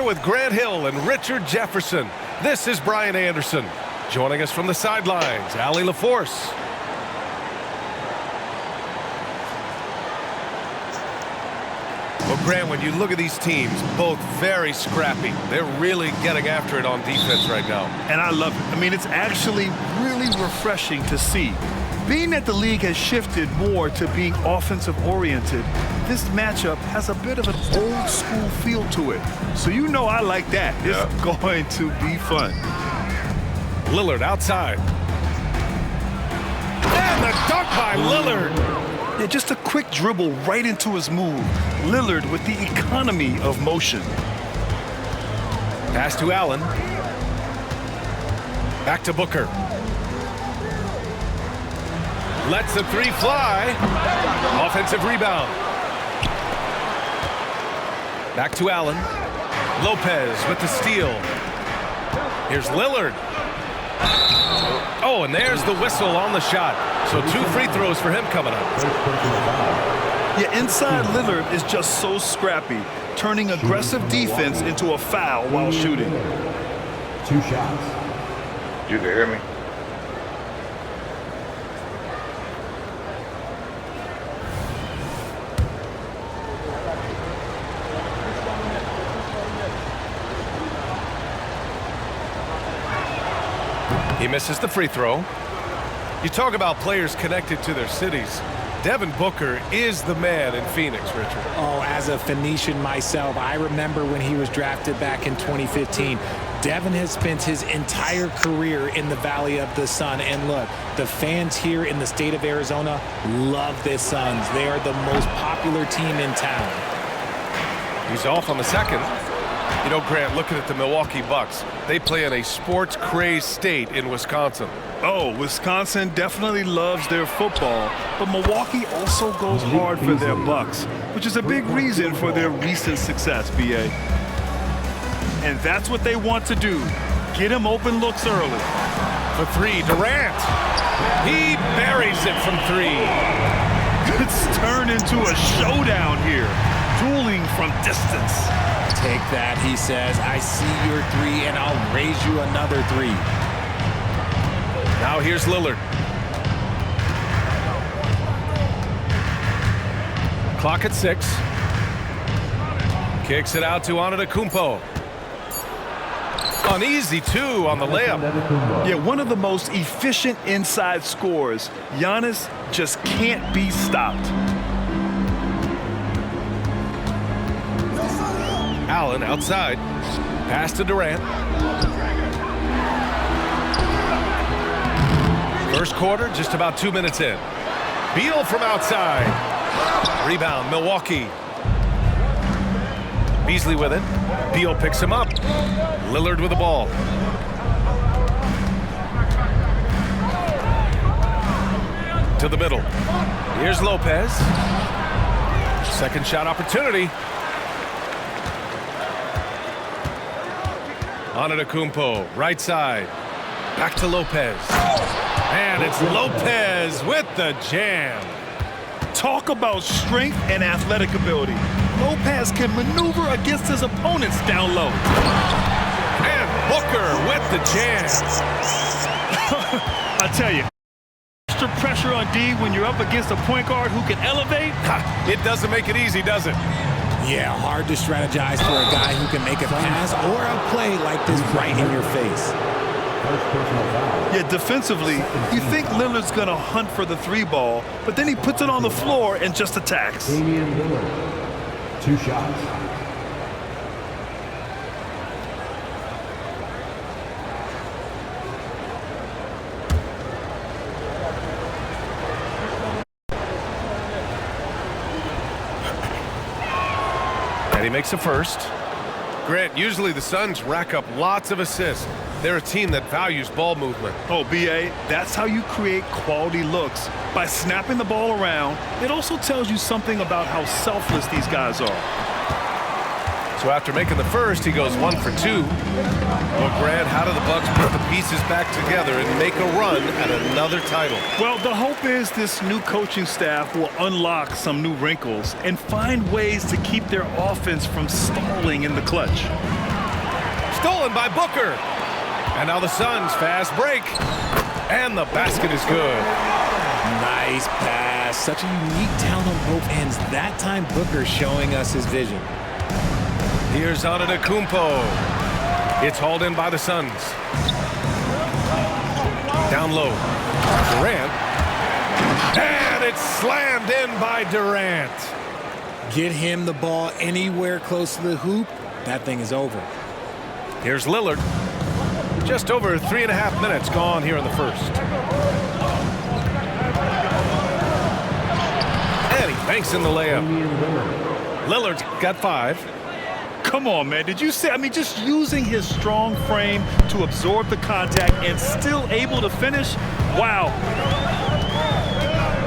with Grant Hill and Richard Jefferson. This is Brian Anderson. Joining us from the sidelines, Allie LaForce. Well, Grant, when you look at these teams, both very scrappy. They're really getting after it on defense right now. And I love it. I mean, it's actually really refreshing to see. Being that the league has shifted more to being offensive-oriented, this matchup has a bit of an old-school feel to it. So you know I like that. It's going to be fun. Lillard outside. And the dunk by Lillard. Yeah, just a quick dribble right into his move. Lillard with the economy of motion. Pass to Allen. Back to Booker. Lets the three fly. Offensive rebound. Back to Allen. Lopez with the steal. Here's Lillard. Oh, and there's the whistle on the shot. So 2 free throws for him coming up. Yeah, inside Lillard is just so scrappy, turning aggressive defense into a foul while shooting. 2 shots. You can hear me? He misses the free throw. You talk about players connected to their cities. Devin Booker is the man in Phoenix, Richard. Oh, as a Phoenician myself, I remember when he was drafted back in 2015. Devin has spent his entire career in the Valley of the Sun. And look, the fans here in the state of Arizona love the Suns. They are the most popular team in town. He's off on the second. You know, Grant, looking at the Milwaukee Bucks, they play in a sports-crazed state in Wisconsin. Oh, Wisconsin definitely loves their football, but Milwaukee also goes hard for their Bucks, which is a big reason for their recent success, BA. And that's what they want to do, get him open looks early. For 3, Durant. He buries it from 3. It's turned into a showdown here, dueling from distance. Take that, he says. I see your 3, and I'll raise you another 3. Now here's Lillard. Clock at 6. Kicks it out to Antetokounmpo. An easy 2 on the layup. Yeah, one of the most efficient inside scorers. Giannis just can't be stopped. Allen outside. Pass to Durant. First quarter, just about 2 minutes in. Beal from outside. Rebound, Milwaukee. Beasley with it. Beal picks him up. Lillard with the ball. To the middle. Here's Lopez. Second shot opportunity. Antetokounmpo, right side. Back to Lopez. And it's Lopez with the jam. Talk about strength and athletic ability. Lopez can maneuver against his opponents down low. And Booker with the jam. I tell you, extra pressure on D when you're up against a point guard who can elevate. It doesn't make it easy, does it? Yeah, hard to strategize for a guy who can make a pass or a play like this right in your face. Yeah, defensively, you think Lillard's going to hunt for the 3 ball, but then he puts it on the floor and just attacks. Damian Lillard, 2 shots. And he makes a first. Grant, usually the Suns rack up lots of assists. They're a team that values ball movement. Oh, BA, that's how you create quality looks. By snapping the ball around, it also tells you something about how selfless these guys are. So after making the first, he goes 1 for 2. Well, Grant, how do the Bucks put the pieces back together and make a run at another title? Well, the hope is this new coaching staff will unlock some new wrinkles and find ways to keep their offense from stalling in the clutch. Stolen by Booker. And now the Suns fast break. And the basket is good. Nice pass. Such a unique talent on both ends. That time, Booker showing us his vision. Here's Antetokounmpo. It's hauled in by the Suns. Down low. Durant. And it's slammed in by Durant. Get him the ball anywhere close to the hoop. That thing is over. Here's Lillard. Just over 3.5 minutes gone here in the first. And he banks in the layup. Lillard's got 5. Come on, man. Did you see? I mean, just using his strong frame to absorb the contact and still able to finish. Wow.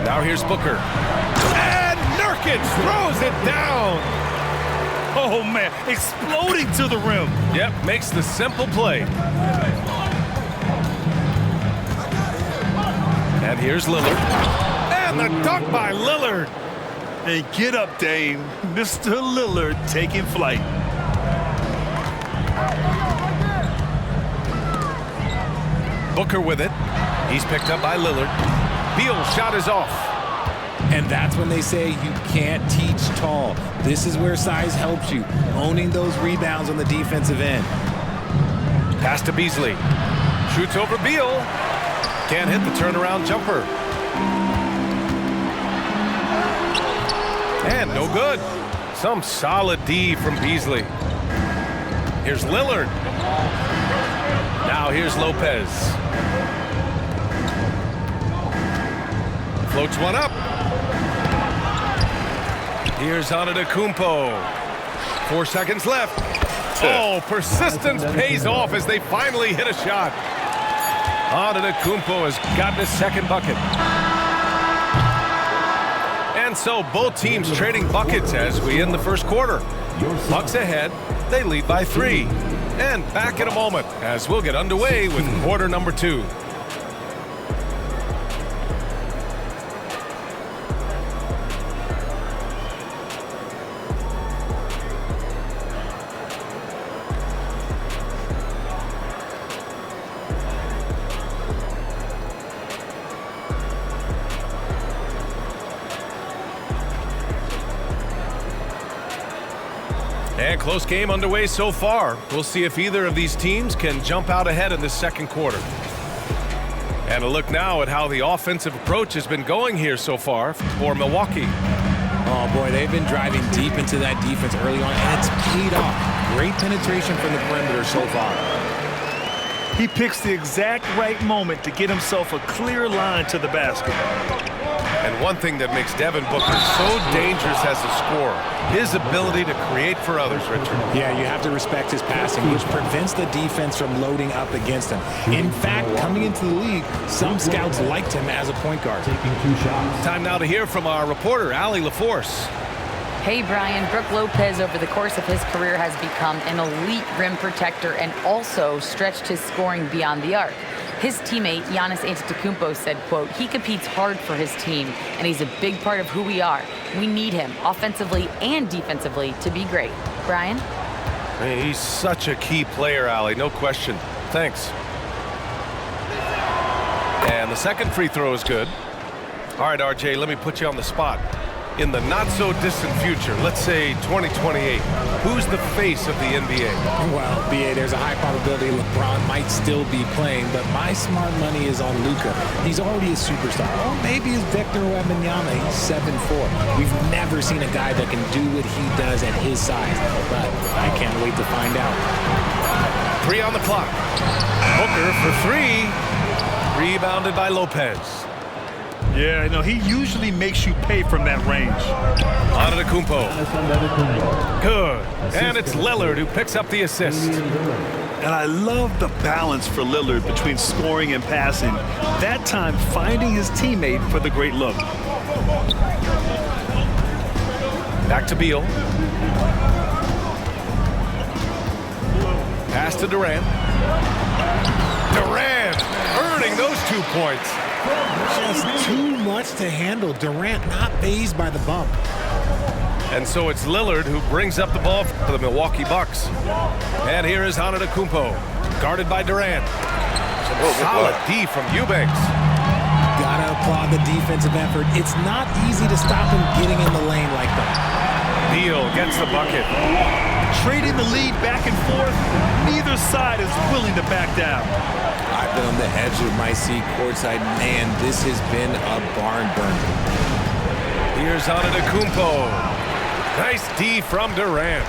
Now here's Booker. And Nurkic throws it down. Oh, man. Exploding to the rim. Yep, makes the simple play. And here's Lillard. And the dunk by Lillard. Hey, get up, Dame. Mr. Lillard taking flight. Booker with it. He's picked up by Lillard. Beal's shot is off. And that's when they say you can't teach tall. This is where size helps you. Owning those rebounds on the defensive end. Pass to Beasley. Shoots over Beal. Can't hit the turnaround jumper. And no good. Some solid D from Beasley. Here's Lillard. Now here's Lopez. Floats one up. Here's Antetokounmpo. 4 seconds left. Oh, persistence pays off as they finally hit a shot. Antetokounmpo has gotten his second bucket. And so both teams trading buckets as we end the first quarter. Bucks ahead. They lead by 3. And back in a moment as we'll get underway with quarter number 2. And close game underway so far. We'll see if either of these teams can jump out ahead in this second quarter. And a look now at how the offensive approach has been going here so far for Milwaukee. Oh, boy, they've been driving deep into that defense early on, and it's paid off. Great penetration from the perimeter so far. He picks the exact right moment to get himself a clear line to the basket. And one thing that makes Devin Booker so dangerous as a scorer, his ability to create for others, Richard. Yeah, you have to respect his passing, which prevents the defense from loading up against him. In fact, coming into the league, some scouts liked him as a point guard. Taking 2 shots. Time now to hear from our reporter, Allie LaForce. Hey, Brian. Brook Lopez, over the course of his career, has become an elite rim protector and also stretched his scoring beyond the arc. His teammate, Giannis Antetokounmpo, said, quote, he competes hard for his team, and he's a big part of who we are. We need him, offensively and defensively, to be great. Brian? Hey, he's such a key player, Allie, no question. Thanks. And the second free throw is good. All right, RJ, let me put you on the spot. In the not-so-distant future, let's say 2028, who's the face of the NBA? Well, BA, there's a high probability LeBron might still be playing, but my smart money is on Luka. He's already a superstar. Or maybe it's Victor Wembanyama. He's 7'4". We've never seen a guy that can do what he does at his size, but I can't wait to find out. 3 on the clock. Booker for 3. Rebounded by Lopez. Yeah, he usually makes you pay from that range. Antetokounmpo. Good. And it's Lillard who picks up the assist. And I love the balance for Lillard between scoring and passing. That time finding his teammate for the great look. Back to Beal. Pass to Durant. Durant earning those 2 points. Just too much to handle. Durant not fazed by the bump. And so it's Lillard who brings up the ball for the Milwaukee Bucks. And here is Antetokounmpo, guarded by Durant. Some solid D from Eubanks. Gotta applaud the defensive effort. It's not easy to stop him getting in the lane like that. Beal gets the bucket. Trading the lead back and forth, neither side is willing to back down. I've been on the edge of my seat courtside. Man, this has been a barn burner. Here's Antetokounmpo. Nice D from Durant.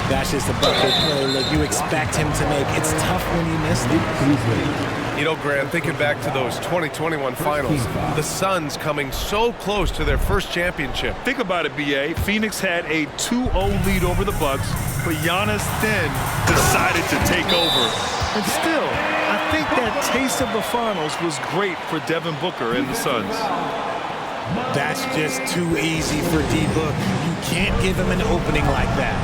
That's just a bucket that you expect him to make. It's tough when you miss them. You know, Grant, thinking back to those 2021 finals, the Suns coming so close to their first championship. Think about it, B.A. Phoenix had a 2-0 lead over the Bucks, but Giannis then decided to take over. And still, I think that taste of the finals was great for Devin Booker and the Suns. That's just too easy for D-Book. You can't give him an opening like that.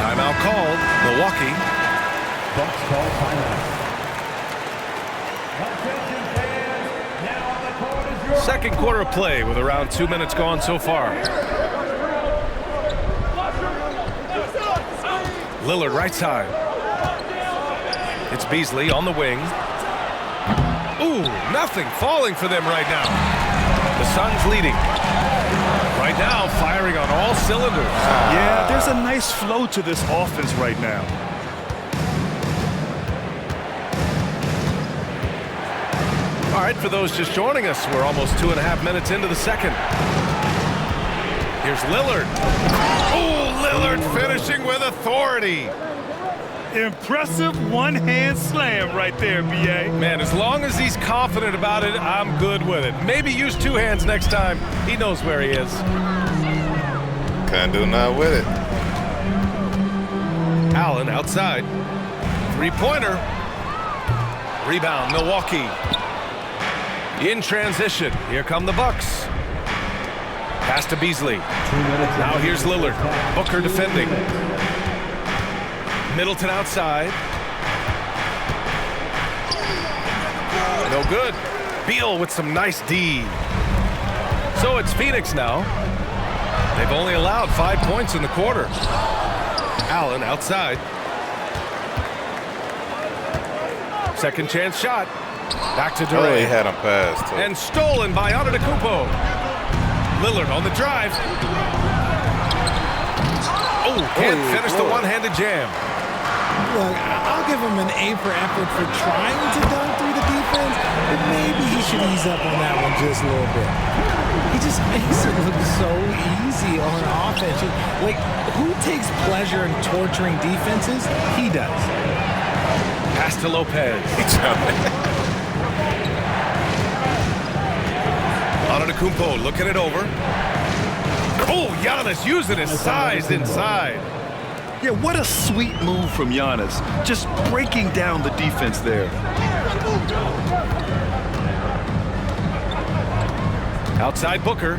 Timeout called. Milwaukee. Bucks call timeout. Second quarter of play with around 2 minutes gone so far. Lillard right side. It's Beasley on the wing. Ooh, nothing falling for them right now. The Suns leading. Right now, firing on all cylinders. Yeah, there's a nice flow to this offense right now. All right, for those just joining us, we're almost 2.5 minutes into the second. Here's Lillard. Oh, Lillard finishing with authority. Impressive one-hand slam right there, B.A. Man, as long as he's confident about it, I'm good with it. Maybe use two hands next time. He knows where he is. Can't do nothing with it. Allen outside. Three-pointer. Rebound, Milwaukee. In transition. Here come the Bucks. Pass to Beasley. Now here's Lillard. Booker defending. Middleton outside. No good. Beal with some nice D. So it's Phoenix now. They've only allowed 5 points in the quarter. Allen outside. Second chance shot. Back to Durant. Oh, he had him passed. And stolen by Antetokounmpo. Lillard on the drive. Oh, can't finish the one-handed jam. Look, I'll give him an A for effort for trying to dunk through the defense, but maybe he should ease up on that one just a little bit. He just makes it look so easy on offense. Like, who takes pleasure in torturing defenses? He does. Pass to Lopez. Antetokounmpo looking it over. Oh, Giannis using his size inside. Yeah, what a sweet move from Giannis. Just breaking down the defense there. Outside Booker.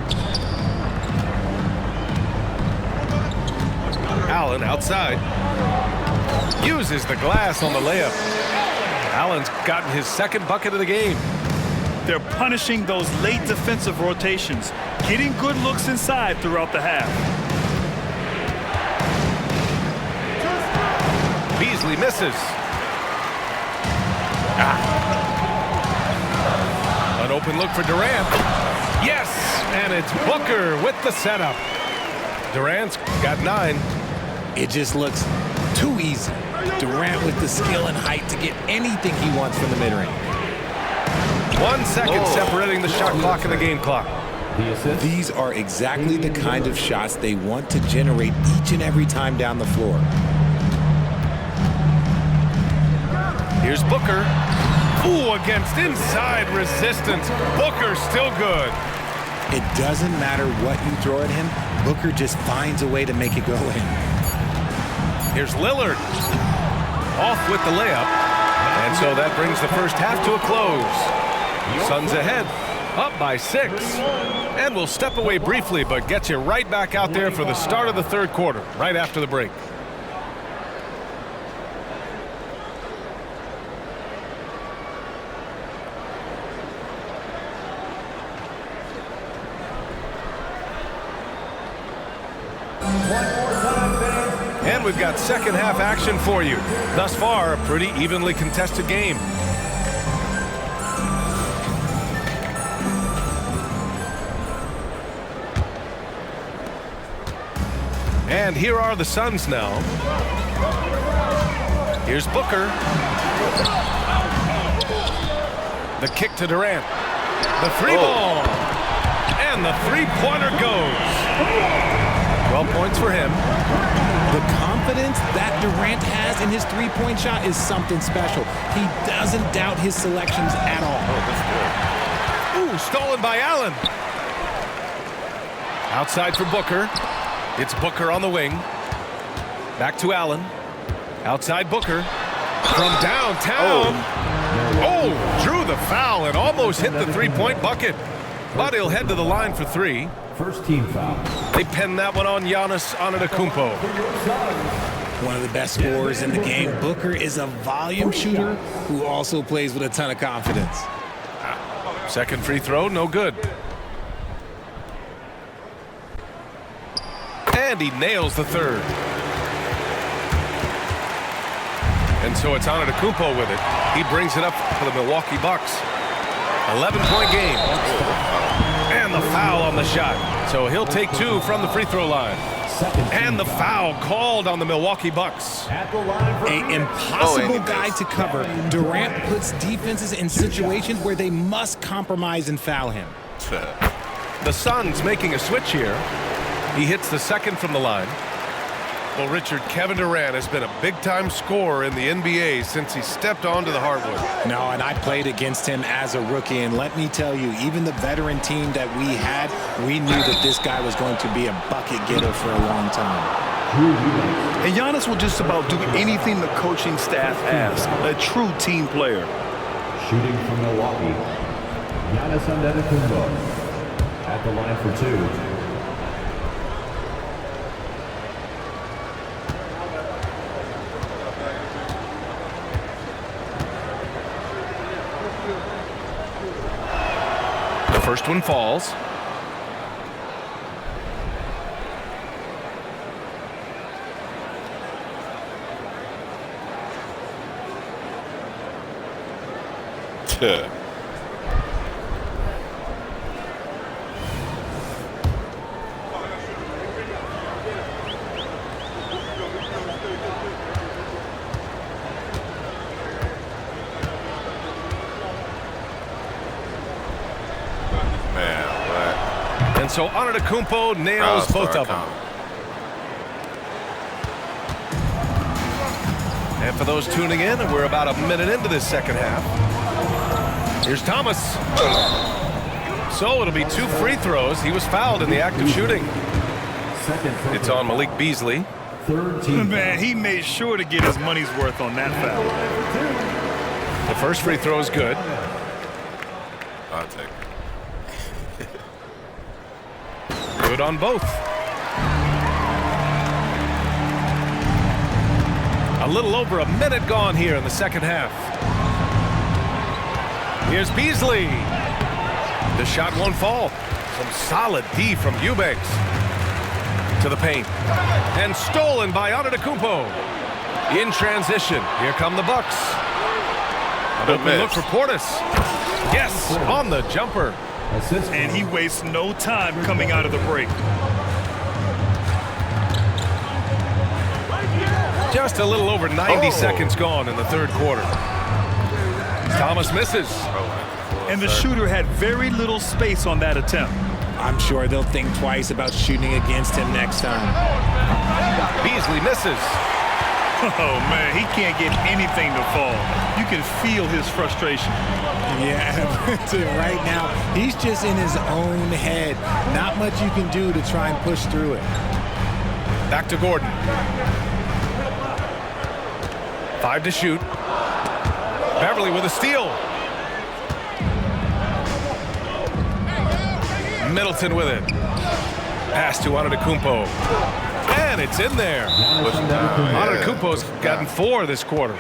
Allen outside. Uses the glass on the layup. Allen's gotten his second bucket of the game. They're punishing those late defensive rotations, getting good looks inside throughout the half. Beasley misses. An open look for Durant. Yes, and it's Booker with the setup. Durant's got 9. It just looks too easy. Durant with the skill and height to get anything he wants from the mid-range. 1 second separating the shot clock and the game clock. These are exactly the kind of shots they want to generate each and every time down the floor. Here's Booker. Ooh, against inside resistance. Booker still good. It doesn't matter what you throw at him. Booker just finds a way to make it go in. Here's Lillard. Off with the layup. And so that brings the first half to a close. Suns ahead, up by 6. And we'll step away briefly, but get you right back out there for the start of the third quarter, right after the break. And we've got second half action for you. Thus far, a pretty evenly contested game. And here are the Suns now. Here's Booker. The kick to Durant. The three ball. And the three-pointer goes. 12 points for him. The confidence that Durant has in his three-point shot is something special. He doesn't doubt his selections at all. Ooh, stolen by Allen. Outside for Booker. It's Booker on the wing. Back to Allen. Outside Booker. From downtown. Oh, drew the foul and almost hit the three-point bucket. But he'll head to the line for three. First team foul. They pinned that one on Giannis Antetokounmpo. One of the best scorers in the game. Booker is a volume shooter who also plays with a ton of confidence. Second free throw, no good. And he nails the third. And so it's Antetokounmpo with it. He brings it up for the Milwaukee Bucks. 11-point game. And the foul on the shot. So he'll take two from the free throw line. And the foul called on the Milwaukee Bucks. An impossible guy to cover. Durant puts defenses in situations where they must compromise and foul him. The Suns making a switch here. He hits the second from the line. Well, Richard, Kevin Durant has been a big-time scorer in the NBA since he stepped onto the hardwood. No, and I played against him as a rookie, and let me tell you, even the veteran team that we had, we knew that this guy was going to be a bucket getter for a long time. And Giannis will just about do anything the coaching staff asks. A true team player. Shooting from Milwaukee, Giannis Antetokounmpo at the line for two. First one falls. And so Antetokounmpo nails both of them. And for those tuning in, we're about a minute into this second half. Here's Thomas. So it'll be two free throws. He was fouled in the act of shooting. It's on Malik Beasley. Man, he made sure to get his money's worth on that foul. The first free throw is good. I'll take it. Good on both. A little over a minute gone here in the second half. Here's Beasley. The shot won't fall. Some solid D from Eubanks. To the paint. And stolen by Antetokounmpo. In transition. Here come the Bucks. Open look for Portis. Yes, on the jumper. And he wastes no time coming out of the break. Just a little over 90 seconds gone in the third quarter. Thomas misses. And the shooter had very little space on that attempt. I'm sure they'll think twice about shooting against him next time. Beasley misses. Oh, man, he can't get anything to fall. You can feel his frustration. Yeah, right now, he's just in his own head. Not much you can do to try and push through it. Back to Gordon. 5 to shoot. Beverly with a steal. Middleton with it. Pass to Antetokounmpo. And it's in there. Antetokounmpo's gotten 4 this quarter.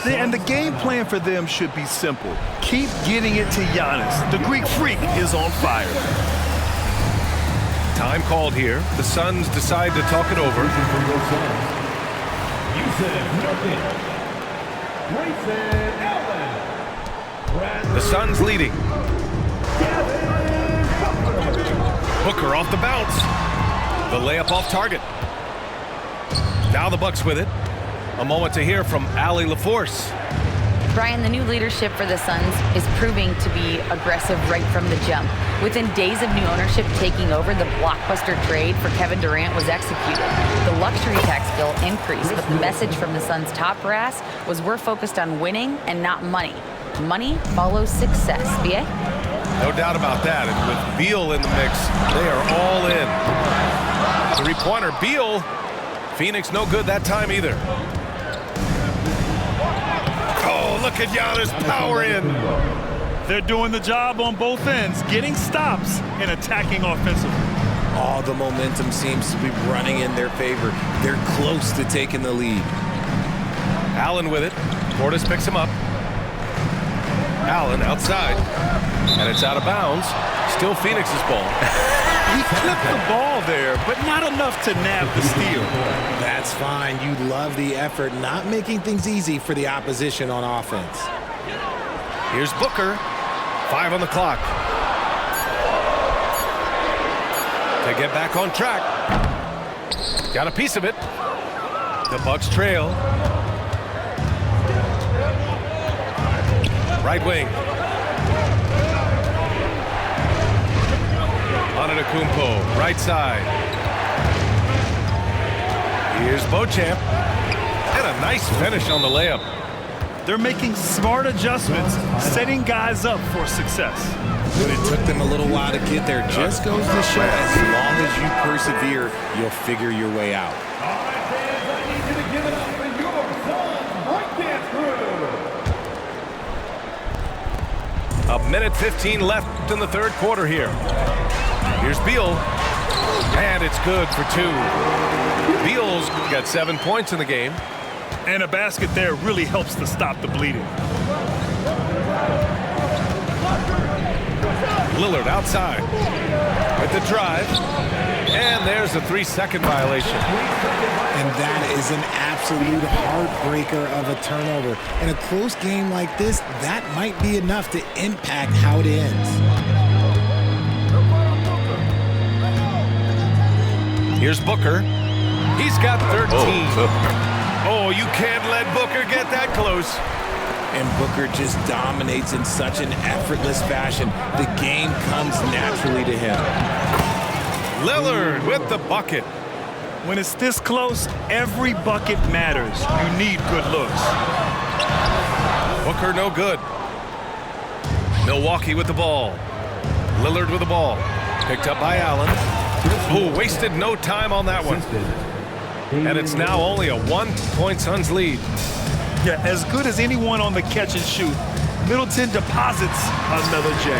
And the game plan for them should be simple. Keep getting it to Giannis. The Greek freak is on fire. Time called here. The Suns decide to talk it over. From the Suns, Yusuf Nurkic, Grayson Allen, The Suns leading. Booker off the bounce. The layup off target. Now the Bucks with it. A moment to hear from Allie LaForce. Brian, the new leadership for the Suns is proving to be aggressive right from the jump. Within days of new ownership taking over, the blockbuster trade for Kevin Durant was executed. The luxury tax bill increased, but the message from the Suns' top brass was we're focused on winning and not money. Money follows success. B.A.? No doubt about that. And with Beal in the mix, they are all in. Three-pointer, Beal. Phoenix no good that time either. Oh, look at Giannis power in. They're doing the job on both ends, getting stops and attacking offensively. All the momentum seems to be running in their favor. They're close to taking the lead. Allen with it. Portis picks him up. Allen outside. And it's out of bounds. Still Phoenix's ball. He clipped the ball there, but not enough to nab the steal. That's fine. You love the effort, not making things easy for the opposition on offense. Here's Booker. 5 on the clock. To get back on track. Got a piece of it. The Bucks trail. Right wing. Antetokounmpo, right side. Here's Beauchamp. And a nice finish on the layup. They're making smart adjustments, setting guys up for success. But it took them a little while to get there. Just goes to show, as long as you persevere, you'll figure your way out. All right, fans, I need you to give it up for your Suns breakdance crew. A minute 15 left in the third quarter here. Here's Beal. And it's good for 2. Beal's got 7 points in the game. And a basket there really helps to stop the bleeding. Lillard outside with the drive. And there's a 3-second violation. And that is an absolute heartbreaker of a turnover. In a close game like this, that might be enough to impact how it ends. Here's Booker. He's got 13. Oh, you can't let Booker get that close. And Booker just dominates in such an effortless fashion. The game comes naturally to him. Lillard with the bucket. When it's this close, every bucket matters. You need good looks. Booker no good. Milwaukee with the ball. Lillard with the ball. Picked up by Allen. Oh, wasted no time on that one. And it's now only a 1-point Suns lead. Yeah, as good as anyone on the catch and shoot. Middleton deposits another J.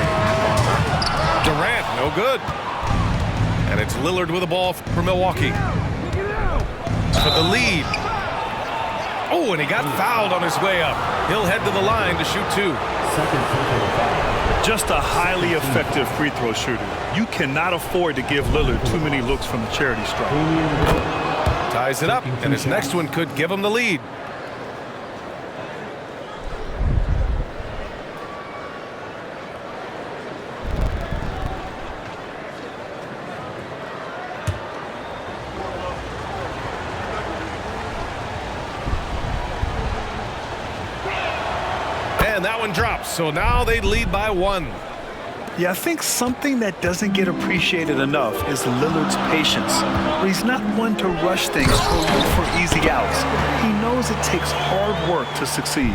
Durant, no good. And it's Lillard with the ball for Milwaukee. For the lead. Oh, and he got fouled on his way up. He'll head to the line to shoot 2. Just a highly effective free throw shooter. You cannot afford to give Lillard too many looks from the charity stripe. Ties it up, and his next one could give him the lead. And that one drops, so now they lead by 1. Yeah, I think something that doesn't get appreciated enough is Lillard's patience. He's not one to rush things or look for easy outs. He knows it takes hard work to succeed.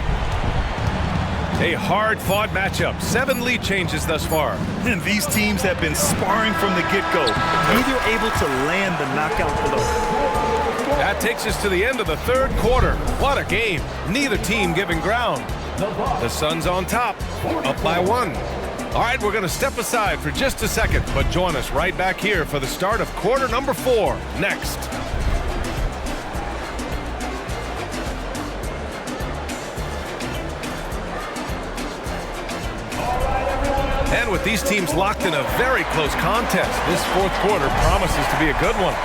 A hard-fought matchup. 7 lead changes thus far. And these teams have been sparring from the get-go. Neither able to land the knockout blow. That takes us to the end of the third quarter. What a game. Neither team giving ground. The Suns on top, up by 1. All right, we're going to step aside for just a second, but join us right back here for the start of quarter number 4 next. And with these teams locked in a very close contest, this fourth quarter promises to be a good one.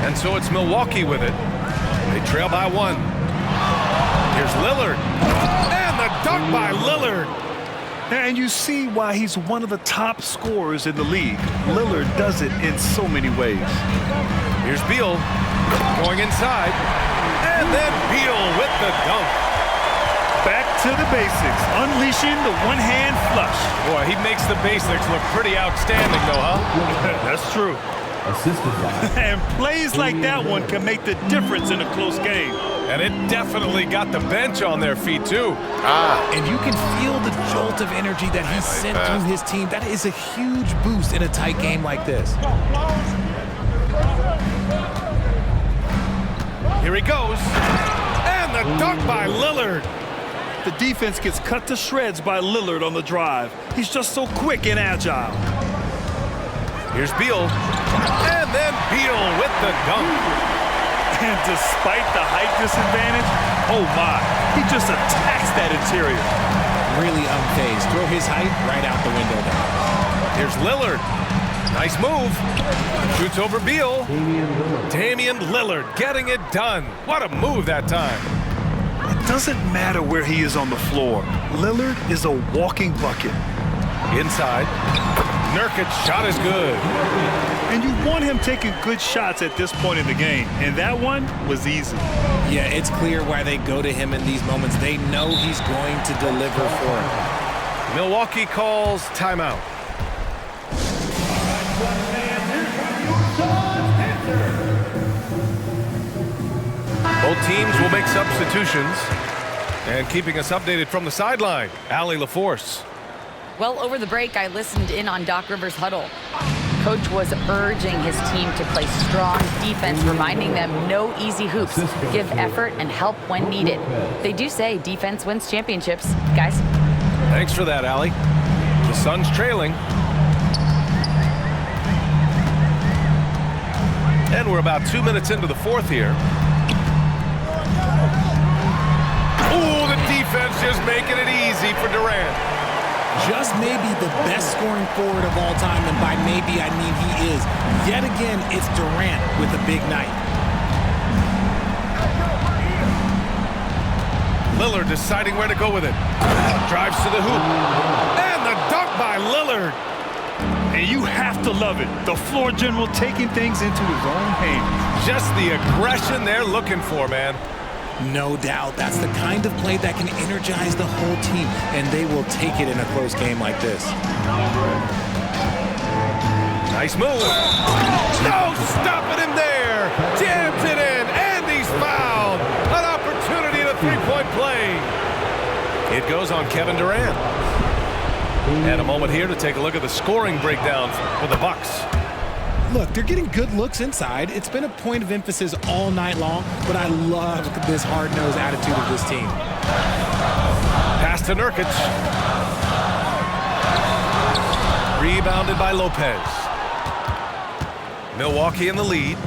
And so it's Milwaukee with it. They trail by 1. Here's Lillard. And the dunk by Lillard. And you see why he's one of the top scorers in the league. Lillard does it in so many ways. Here's Beal going inside. And then Beal with the dunk. Back to the basics, unleashing the one-hand flush. Boy, he makes the basics look pretty outstanding, though, huh? That's true. Assisted by. And plays like that one can make the difference in a close game. And it definitely got the bench on their feet, too. And you can feel the jolt of energy that he sent through his team. That is a huge boost in a tight game like this. Here he goes. And the dunk by Lillard. The defense gets cut to shreds by Lillard on the drive. He's just so quick and agile. Here's Beal. And then Beal with the dunk. And despite the height disadvantage, oh my, he just attacks that interior. Really unfazed. Throw his height right out the window there. Here's Lillard. Nice move. Shoots over Beal. Damian Lillard getting it done. What a move that time. It doesn't matter where he is on the floor. Lillard is a walking bucket. Inside. Nurkic's shot is good. And you want him taking good shots at this point in the game. And that one was easy. Yeah, it's clear why they go to him in these moments. They know he's going to deliver for them. Milwaukee calls timeout. Both teams will make substitutions. And keeping us updated from the sideline, Allie LaForce. Well, over the break, I listened in on Doc Rivers' huddle. Coach was urging his team to play strong defense, reminding them no easy hoops, give effort, and help when needed. They do say defense wins championships, guys. Thanks for that, Allie. The Suns trailing. And we're about 2 minutes into the fourth here. Ooh, the defense just making it easy for Durant. Just maybe the best scoring forward of all time, and by maybe I mean he is. Yet again, it's Durant with a big night. Lillard deciding where to go with it. Drives to the hoop. And the dunk by Lillard. And you have to love it. The floor general taking things into his own hands. Just the aggression they're looking for, man. No doubt. That's the kind of play that can energize the whole team, and they will take it in a close game like this. Nice move. No stopping him there. Jams it in, and he's fouled. An opportunity to three-point play. It goes on Kevin Durant. And a moment here to take a look at the scoring breakdown for the Bucks. Look, they're getting good looks inside. It's been a point of emphasis all night long, but I love this hard-nosed attitude of this team. Pass to Nurkic. Rebounded by Lopez. Milwaukee in the lead.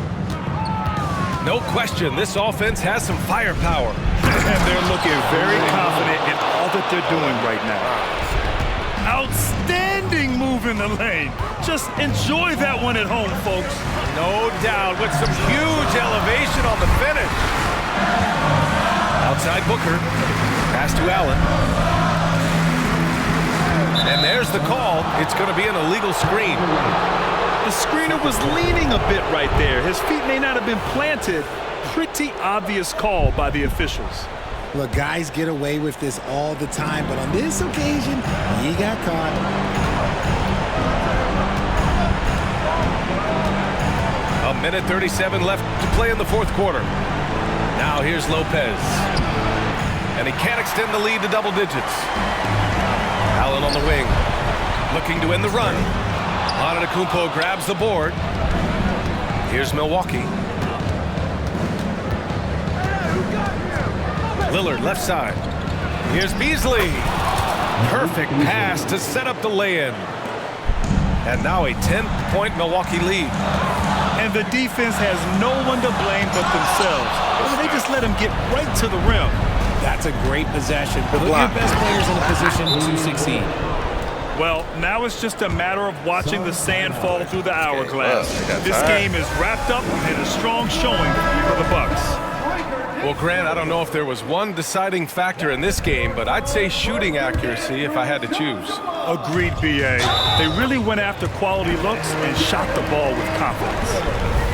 No question, this offense has some firepower. And they're looking very confident in all that they're doing right now. Outstanding move in the lane. Just enjoy that one at home, folks. No doubt, with some huge elevation on the finish. Outside Booker. Pass to Allen. And there's the call. It's going to be an illegal screen. The screener was leaning a bit right there. His feet may not have been planted. Pretty obvious call by the officials. Look, guys get away with this all the time, but on this occasion, he got caught. A minute 37 left to play in the fourth quarter. Now here's Lopez. And he can't extend the lead to double digits. Allen on the wing. Looking to end the run. Antetokounmpo grabs the board. Here's Milwaukee. Lillard left side. Here's Beasley. Perfect pass to set up the lay-in. And now a 10-point Milwaukee lead. And the defense has no one to blame but themselves. They just let him get right to the rim. That's a great possession. Put your best players in a position to succeed. Well, now it's just a matter of watching the sand fall through the hourglass. This game is wrapped up in a strong showing for the Bucks. Well, Grant, I don't know if there was one deciding factor in this game, but I'd say shooting accuracy if I had to choose. Agreed, B.A. They really went after quality looks and shot the ball with confidence.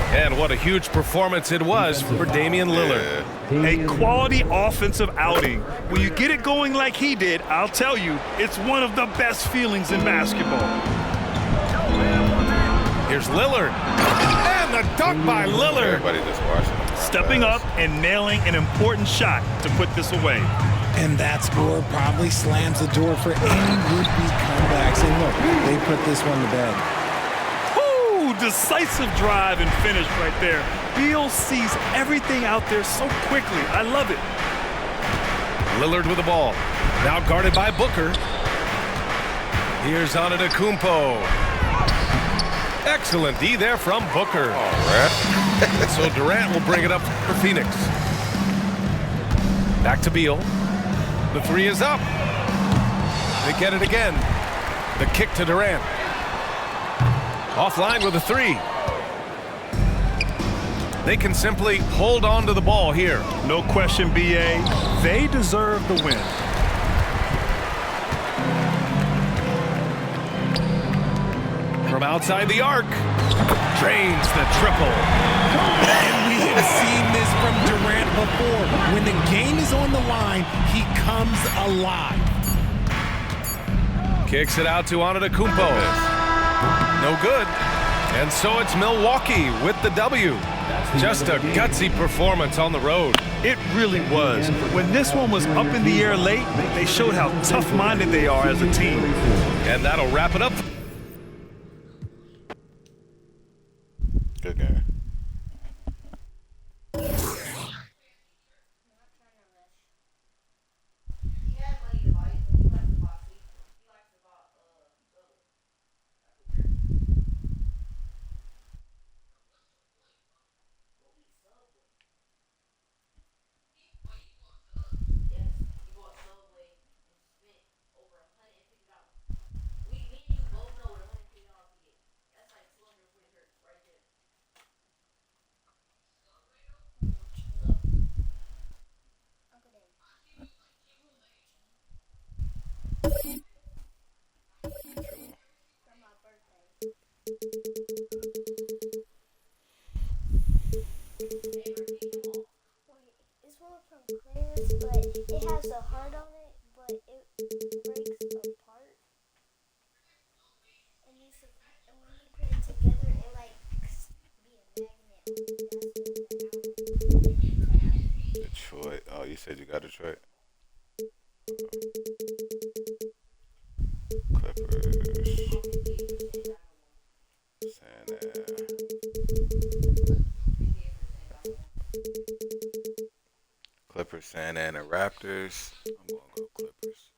And what a huge performance it was for Damian Lillard. A quality offensive outing. When you get it going like he did, I'll tell you, it's one of the best feelings in basketball. Here's Lillard. And the dunk by Lillard. Everybody just watching. Stepping up and nailing an important shot to put this away. And that score probably slams the door for any would-be comebacks. And look, they put this one to bed. Decisive drive and finish right there. Beal sees everything out there so quickly. I love it. Lillard with the ball. Now guarded by Booker. Here's Antetokounmpo. Excellent D there from Booker. All right. So Durant will bring it up for Phoenix. Back to Beal. The three is up. They get it again. The kick to Durant. Offline with a three. They can simply hold on to the ball here. No question, B.A. They deserve the win. From outside the arc. Drains the triple. And we have seen this from Durant before. When the game is on the line, he comes alive. Kicks it out to Antetokounmpo. No good. And so it's Milwaukee with the W. Just a gutsy performance on the road. It really was. When this one was up in the air late, they showed how tough-minded they are as a team. And that'll wrap it up. Good game. This one from Claire's, but it has a heart on it, but it breaks apart. And when you put it together, it like be a magnet. Detroit. Oh, you said you got Detroit? Clippers. San Clippers, San Ana Raptors. I'm going to go Clippers.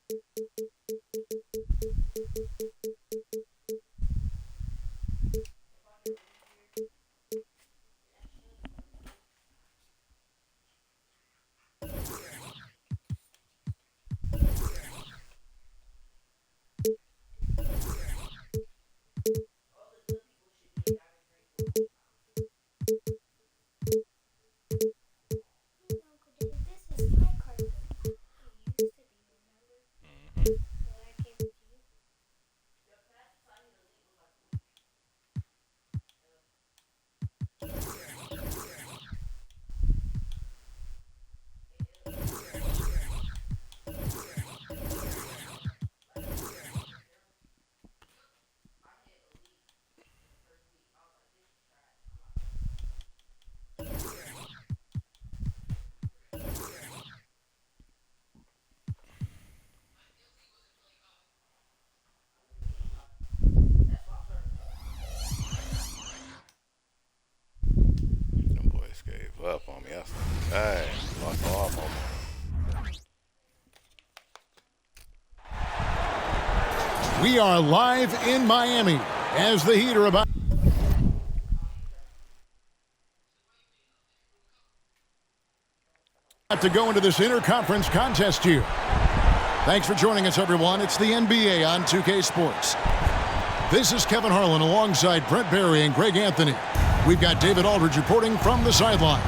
Up on me. Hey, lost all of them. We are live in Miami as the Heat are about. To go into this interconference contest here. Thanks for joining us, everyone. It's the NBA on 2K Sports. This is Kevin Harlan alongside Brent Barry and Greg Anthony. We've got David Aldridge reporting from the sideline.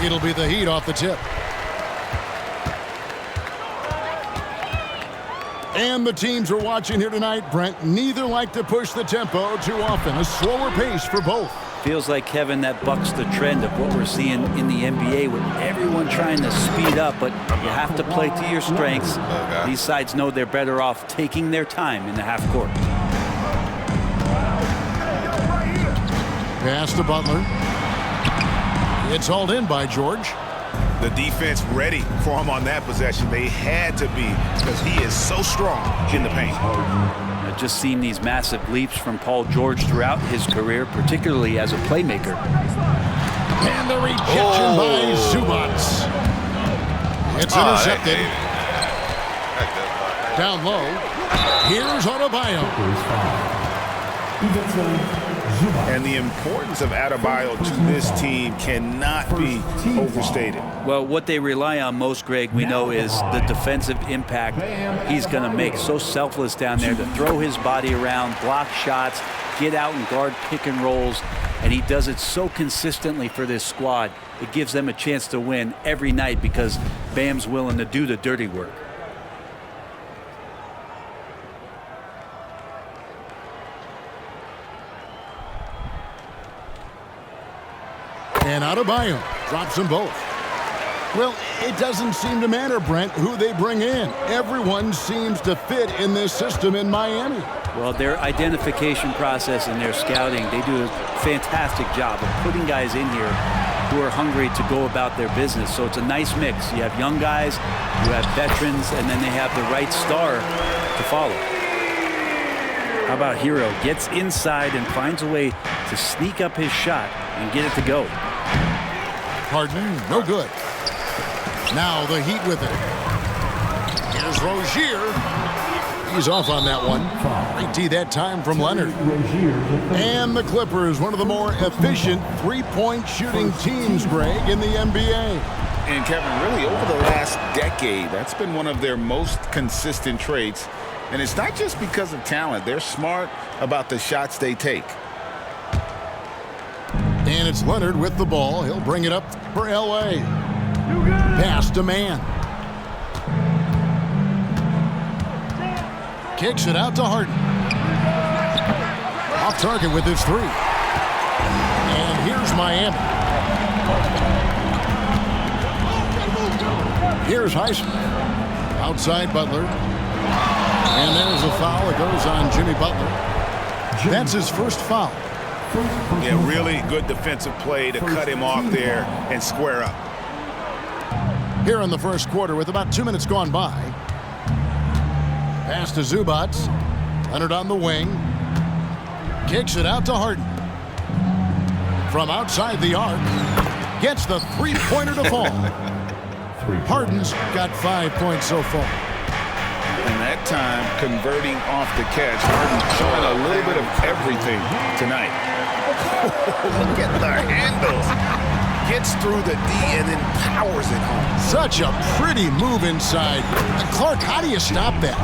It'll be the Heat off the tip. And the teams we're watching here tonight, Brent, neither like to push the tempo too often. A slower pace for both. Feels like, Kevin, that bucks the trend of what we're seeing in the NBA with everyone trying to speed up, but you have to play to your strengths. These sides know they're better off taking their time in the half court. Pass to Butler. It's hauled in by George. The defense ready for him on that possession. They had to be, because he is so strong in the paint. I've just seen these massive leaps from Paul George throughout his career, particularly as a playmaker. And the rejection by Zubats. It's intercepted. Down low. Here's Adebayo. And the importance of Adebayo to this team cannot be overstated. Well, what they rely on most, Greg, we know, is the defensive impact he's going to make. So selfless down there to throw his body around, block shots, get out and guard pick and rolls. And he does it so consistently for this squad. It gives them a chance to win every night because Bam's willing to do the dirty work. And Adebayo drops them both. Well, it doesn't seem to matter, Brent, who they bring in. Everyone seems to fit in this system in Miami. Well, their identification process and their scouting, they do a fantastic job of putting guys in here who are hungry to go about their business. So it's a nice mix. You have young guys, you have veterans, and then they have the right star to follow. How about Hero? Gets inside and finds a way to sneak up his shot and get it to go. Harden, no good. Now the Heat with it. Here's Rozier. He's off on that one. Great D that time from Leonard. And the Clippers, one of the more efficient three-point shooting teams, Greg, in the NBA. And Kevin, really over the last decade, that's been one of their most consistent traits. And it's not just because of talent. They're smart about the shots they take. And it's Leonard with the ball. He'll bring it up for L.A. Pass to Man. Kicks it out to Harden. Off target with his three. And here's Miami. Here's Heisman. Outside Butler. And there's a foul. It goes on Jimmy Butler. That's his first foul. Yeah, really good defensive play to cut him off there and square up. Here in the first quarter with about 2 minutes gone by. Pass to Zubats. Leonard on the wing. Kicks it out to Harden. From outside the arc. Gets the three-pointer to fall. Harden's got 5 points so far. And that time, converting off the catch. Harden showing a little bit of everything tonight. Look at the handles. Gets through the D and then powers it home. Such a pretty move inside. Clark, how do you stop that?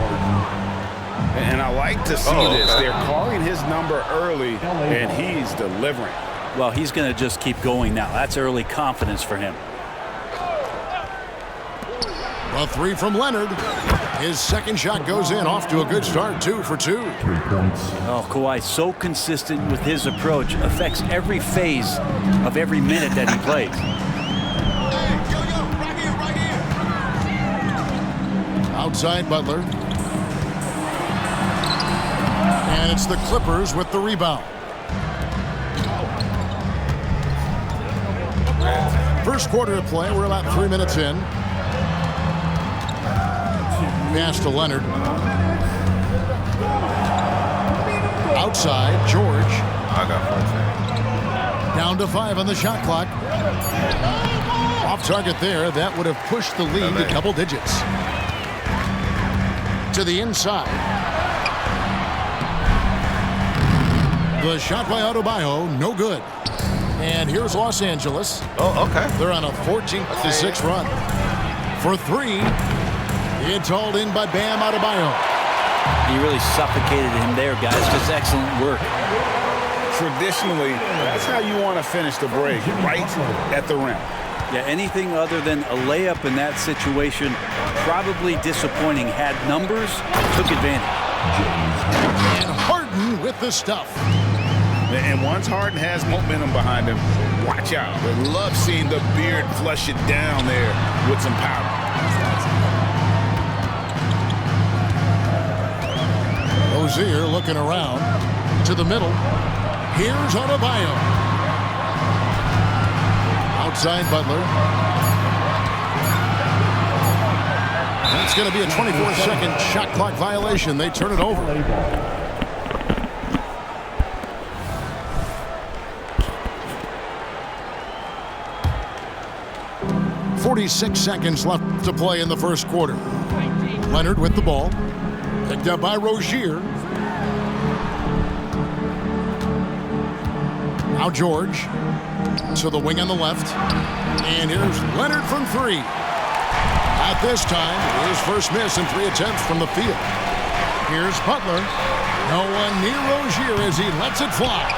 And I like to see this. They're calling his number early, and he's delivering. Well, he's going to just keep going now. That's early confidence for him. A three from Leonard. His second shot goes in, off to a good start, 2 for 2. 3 points. Oh, Kawhi, so consistent with his approach, affects every phase of every minute that he plays. Outside Butler. And it's the Clippers with the rebound. First quarter of play, we're about 3 minutes in. Pass to Leonard. Outside, George. I got 14. Down to 5 on the shot clock. Off target there. That would have pushed the lead to double digits. To the inside. The shot by Adebayo, no good. And here's Los Angeles. Oh, okay. They're on a 14-6 run. For three, it's hauled in by Bam Adebayo. He really suffocated him there, guys. Just excellent work. Traditionally, that's how you want to finish the break, right at the rim. Yeah, anything other than a layup in that situation, probably disappointing. Had numbers, took advantage. And Harden with the stuff. And once Harden has momentum behind him, watch out. I love seeing the beard flush it down there with some power. Rozier looking around to the middle. Here's Adebayo. Outside Butler. That's going to be a 24-second shot clock violation. They turn it over. 46 seconds left to play in the first quarter. Leonard with the ball. Picked up by Rozier. Now George to the wing on the left. And here's Leonard from three. At this time, his first miss in 3 attempts from the field. Here's Butler. No one near Rozier as he lets it fly.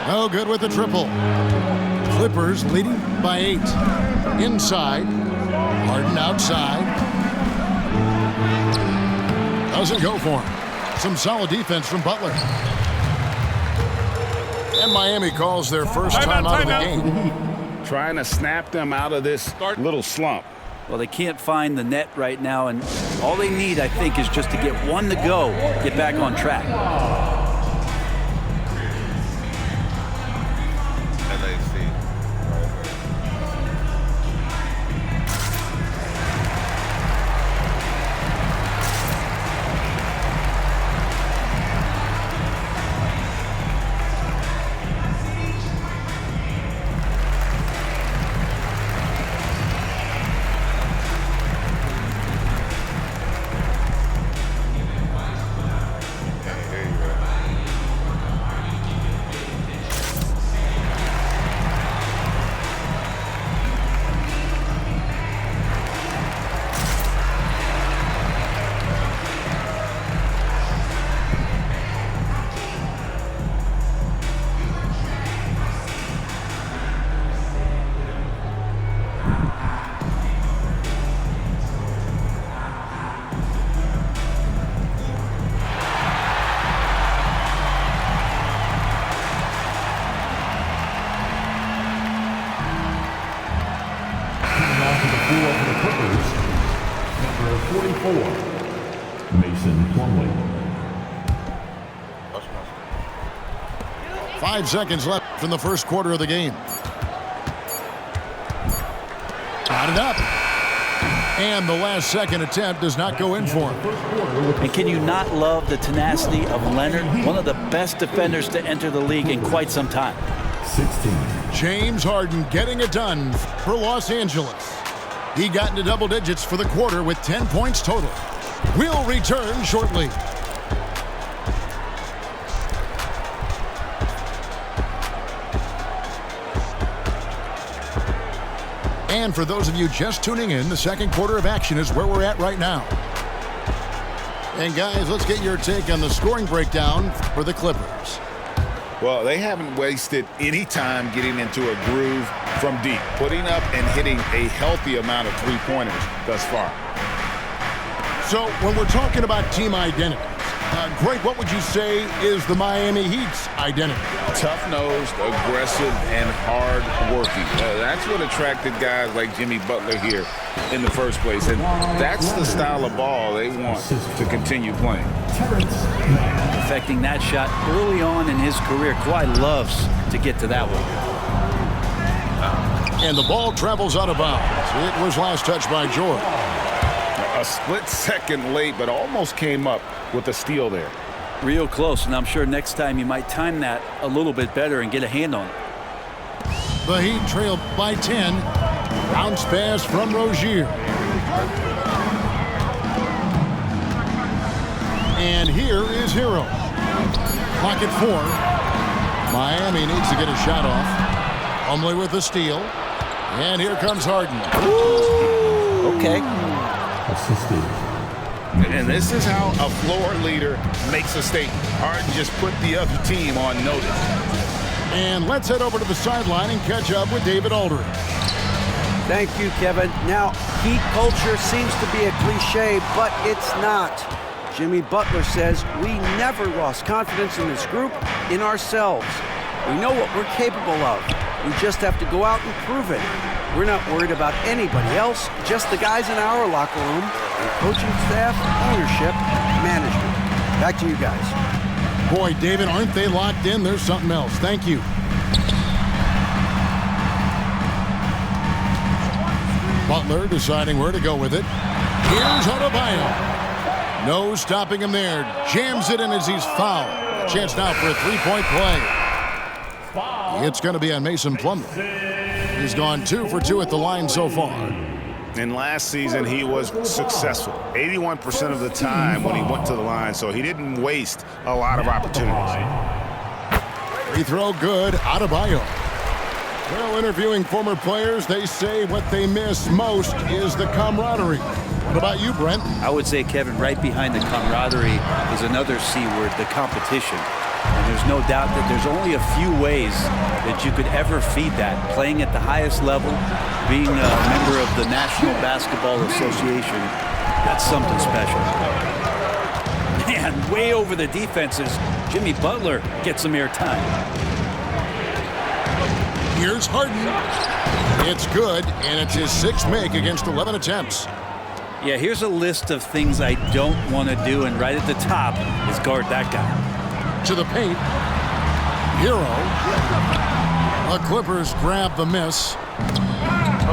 No good with the triple. Clippers leading by 8. Inside. Harden outside. Doesn't go for him. Some solid defense from Butler. And Miami calls their first time out of the game. Trying to snap them out of this little slump. Well, they can't find the net right now, and all they need, I think, is just to get one to go, get back on track. Number 44, Mason Plumlee. 5 seconds left in the first quarter of the game. Got it up. And the last second attempt does not go in for him. And can you not love the tenacity of Leonard? One of the best defenders to enter the league in quite some time. 16. James Harden getting it done for Los Angeles. He got into double digits for the quarter with 10 points total. We'll return shortly. And for those of you just tuning in, the second quarter of action is where we're at right now. And guys, let's get your take on the scoring breakdown for the Clippers. Well, they haven't wasted any time getting into a groove from deep, putting up and hitting a healthy amount of three-pointers thus far. So when we're talking about team identity, Greg, what would you say is the Miami Heat's identity? Tough-nosed, aggressive, and hard-working. That's what attracted guys like Jimmy Butler here in the first place. And that's the style of ball they want to continue playing. Perfecting that shot early on in his career. Kawhi loves to get to that one. And the ball travels out of bounds. It was last touched by George. A split second late, but almost came up with a steal there. Real close, and I'm sure next time you might time that a little bit better and get a hand on it. The Heat trail by 10. Bounce pass from Rozier. And here is Hero. Clock at 4. Miami needs to get a shot off. Plumlee with the steal. And here comes Harden. Okay. And this is how a floor leader makes a statement. Harden just put the other team on notice. And let's head over to the sideline and catch up with David Aldridge. Thank you, Kevin. Now, Heat culture seems to be a cliche, but it's not. Jimmy Butler says we never lost confidence in this group, in ourselves. We know what we're capable of. We just have to go out and prove it. We're not worried about anybody else, just the guys in our locker room, and coaching staff, ownership, management. Back to you guys. Boy, David, aren't they locked in? There's something else. Thank you. Butler deciding where to go with it. Here's Adebayo. No stopping him there. Jams it in as he's fouled. A chance now for a three-point play. It's going to be on Mason Plumlee. He's gone 2 for 2 at the line so far. And last season, he was successful 81% of the time when he went to the line, so he didn't waste a lot of opportunities. Free throw good. Adebayo. Well, interviewing former players, they say what they miss most is the camaraderie. What about you, Brent? I would say, Kevin, right behind the camaraderie is another C word, the competition. And there's no doubt that there's only a few ways that you could ever feed that. Playing at the highest level, being a member of the National Basketball Association, that's something special. Man, way over the defenses, Jimmy Butler gets some airtime. Here's Harden. It's good, and it's his 6th make against 11 attempts. Yeah, here's a list of things I don't want to do, and right at the top is guard that guy. To the paint. Hero. The Clippers grab the miss.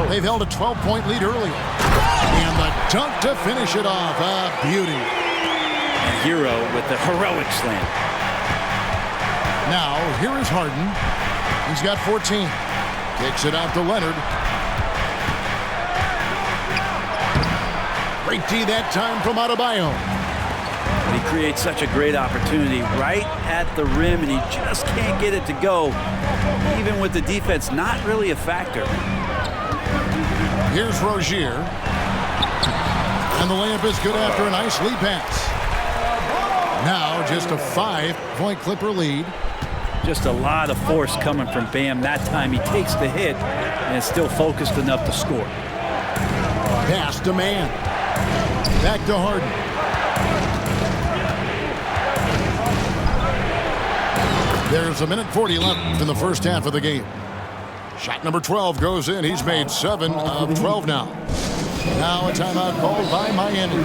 They've held a 12-point lead earlier. And the dunk to finish it off. A beauty. And Hero with the heroic slam. Now, here is Harden. He's got 14. Kicks it out to Leonard. Great D that time from Adebayo. He creates such a great opportunity right at the rim, and he just can't get it to go, even with the defense not really a factor. Here's Rozier. And the layup is good after a nice lead pass. Now just a 5-point Clipper lead. Just a lot of force coming from Bam. That time he takes the hit and is still focused enough to score. Pass to man. Back to Harden. There's a minute 40 left in the first half of the game. Shot number 12 goes in. He's made 7 of 12 now. Now a timeout called by Miami.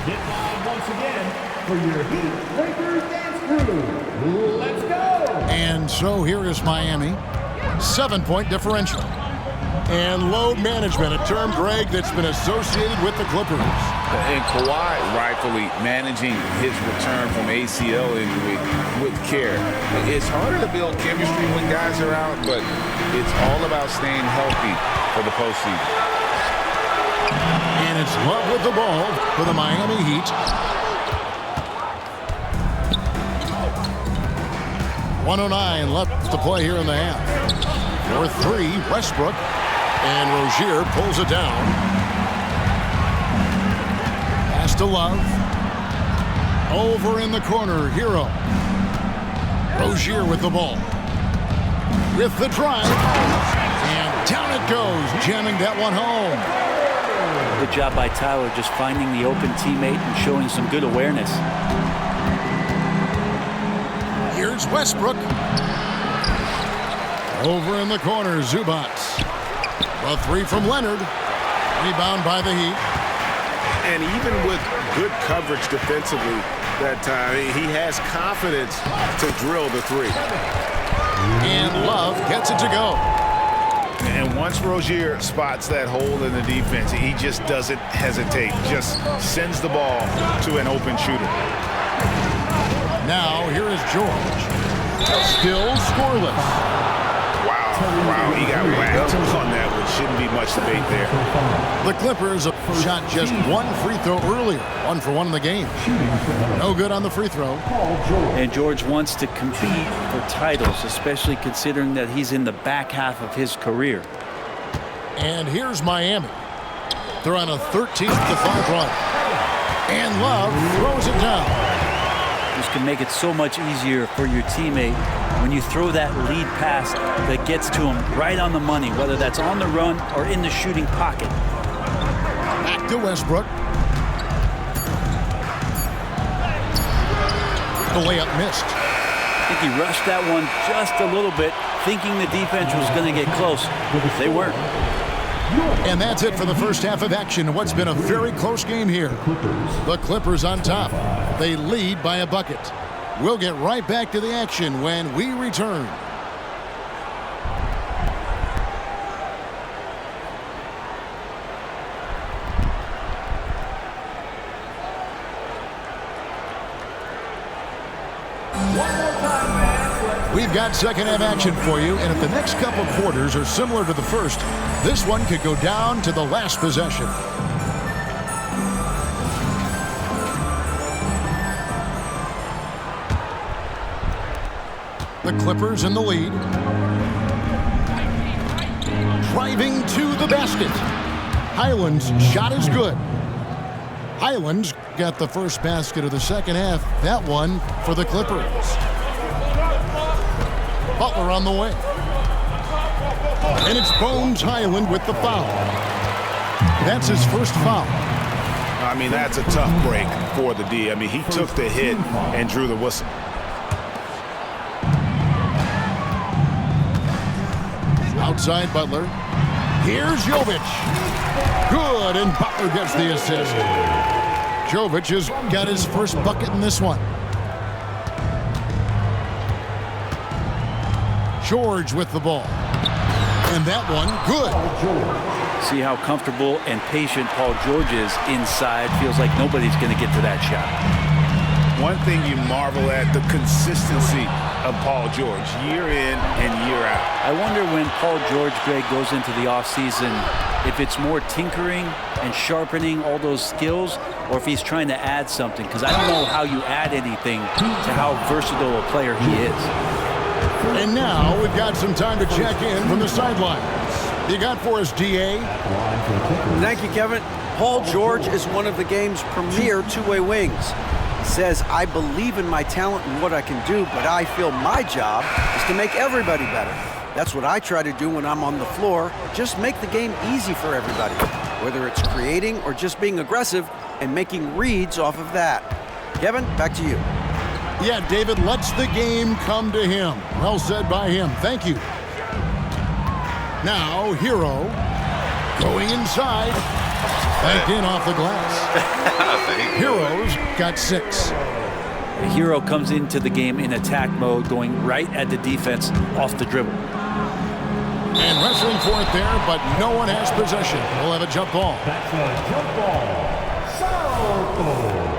Get live once again for your Heat Breakers Dance Crew. Let's go! And so here is Miami. 7-point differential. And load management, a term, Greg, that's been associated with the Clippers. And Kawhi rightfully managing his return from ACL injury with care. It's harder to build chemistry when guys are out, but it's all about staying healthy for the postseason. And it's Love with the ball for the Miami Heat. 1:09 left to play here in the half. For 3, Westbrook. And Rozier pulls it down. Pass to Love. Over in the corner, Hero. Rozier with the ball. With the drive. And down it goes, jamming that one home. Good job by Tyler just finding the open teammate and showing some good awareness. Here's Westbrook. Over in the corner, Zubac. A 3 from Leonard. Rebound by the Heat. And even with good coverage defensively that time, he has confidence to drill the 3. And Love gets it to go. And once Rozier spots that hole in the defense, he just doesn't hesitate. Just sends the ball to an open shooter. Now here is George. Still scoreless. Wow, Wow, he got whacked on that one. Shouldn't be much debate there. The Clippers shot just one free throw earlier. 1 for 1 in the game. No good on the free throw. And George wants to compete for titles, especially considering that he's in the back half of his career. And here's Miami. They're on a 13-5 run. And Love throws it down. This can make it so much easier for your teammate when you throw that lead pass that gets to him right on the money, whether that's on the run or in the shooting pocket. Back to Westbrook. The layup missed. I think he rushed that one just a little bit, thinking the defense was going to get close. They weren't. And that's it for the first half of action. What's been a very close game here. The Clippers on top. They lead by a bucket. We'll get right back to the action when we return. We've got second half action for you, and if the next couple quarters are similar to the first, this one could go down to the last possession. The Clippers in the lead. Driving to the basket. Highland's shot is good. Highland's got the first basket of the second half. That one for the Clippers. Butler on the way. And it's Bones Highland with the foul. That's his first foul. I mean, that's a tough break for the D. I mean, he took the hit and drew the whistle. Outside Butler. Here's Jovic. Good, and Butler gets the assist. Jovic has got his first bucket in this one. George with the ball. And that one, good. See how comfortable and patient Paul George is inside. Feels like nobody's going to get to that shot. One thing you marvel at, the consistency of Paul George, year in and year out. I wonder when Paul George, Greg, goes into the offseason, if it's more tinkering and sharpening all those skills, or if he's trying to add something. Because I don't know how you add anything to how versatile a player he is. And now we've got some time to check in from the sidelines. You got for us, DA? Thank you, Kevin. Paul George is one of the game's premier two-way wings. He says, I believe in my talent and what I can do, but I feel my job is to make everybody better. That's what I try to do when I'm on the floor. Just make the game easy for everybody, whether it's creating or just being aggressive and making reads off of that. Kevin, back to you. Yeah, David lets the game come to him. Well said by him. Thank you. Now, Hero going inside. Back in off the glass. Hero's got 6. The Hero comes into the game in attack mode, going right at the defense off the dribble. And wrestling for it there, but no one has possession. We'll have a jump ball. That's a jump ball. Southall.